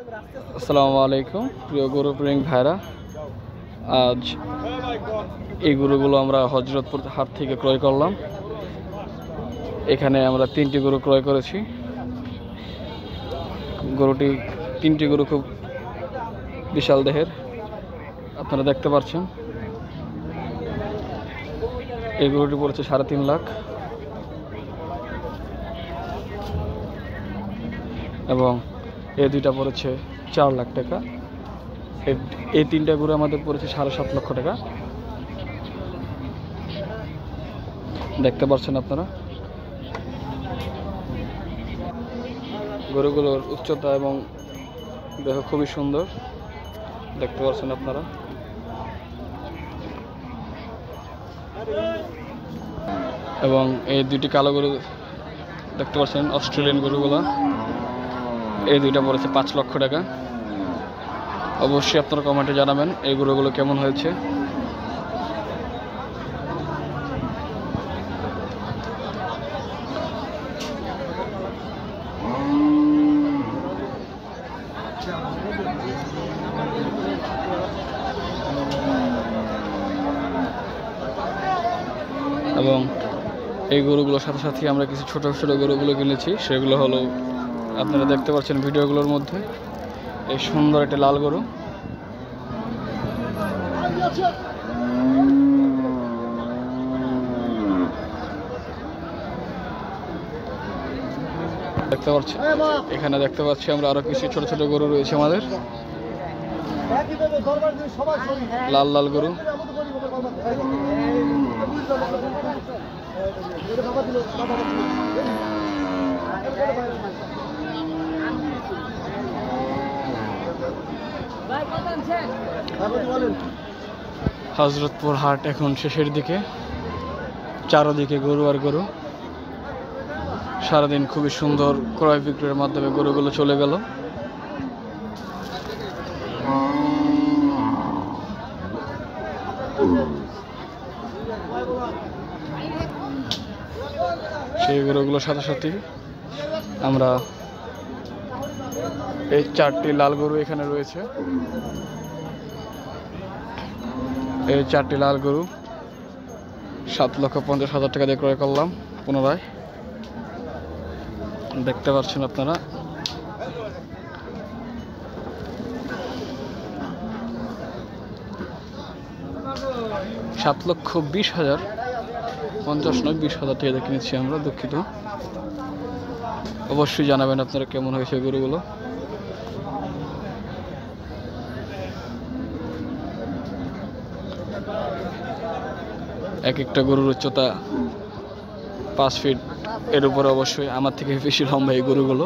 আসসালামু আলাইকুম প্রিয় গরু প্রেমিক ভাইরা, আজ এই গরুগুলো আমরা হযরতপুর হাট থেকে ক্রয় করলাম। এখানে আমরা 3টি গরু ক্রয় করেছি। তিনটি গরু খুব বিশাল দেহের, আপনারা দেখতে পাচ্ছেন। এই গরুটি পড়েছে 3.5 লাখ এবং এই দুইটা পড়েছে 4 লাখ টাকা। এই 3টা গরু আমাদের পড়েছে 7.5 লক্ষ টাকা। দেখতে পাচ্ছেন আপনারা, গরুগুলোর উচ্চতা এবং দেহ খুবই সুন্দর, দেখতে পাচ্ছেন আপনারা। এবং এই দুইটি কালো গরু দেখতে পাচ্ছেন, অস্ট্রেলিয়ান গরুগুলো। এই দুইটা পড়েছে 5 লক্ষ টাকা। অবশ্যই আপনারা কমেন্টে জানাবেন এই গরুগুলো কেমন হয়েছে। এবং এই গরুগুলোর সাথে সাথে আমরা কিছু ছোট ছোট গরুগুলো কিনেছি, সেগুলো হলো আপনারা দেখতে পাচ্ছেন ভিডিওগুলোর মধ্যে। এই সুন্দর একটা লাল গরু, দেখতে পাচ্ছেন। এখানে দেখতে পাচ্ছি আমরা আরো কিছু ছোট ছোট গরু রয়েছে আমাদের, লাল লাল গরু। হযরতপুর হাট এখন শেষের দিকে, চারদিকে গরু আর গরু। সারাদিন খুবই সুন্দর ক্রয় বিক্রয়ের মাধ্যমে গরুগুলো চলে গেল। সেই গরুগুলোর সাথে সাথে আমরা এই 4টি লাল গরু এখানে রয়েছে। এই 4টি লাল গরু 7,50,000 টাকা দিয়ে ক্রয় করলাম পুনরায়। দেখতে পাচ্ছেন আপনারা। $7,20,000, 50 নয় 20,000 টাকা দিয়ে কিনেছি আমরা, দুঃখিত। অবশ্যই জানাবেন আপনারা কেমন হয়েছে গরুগুলো। এক একটা গরুর উচ্চতা 5 ফিট এর উপরে, অবশ্যই আমার থেকে বেশি লম্বা এই গরুগুলো।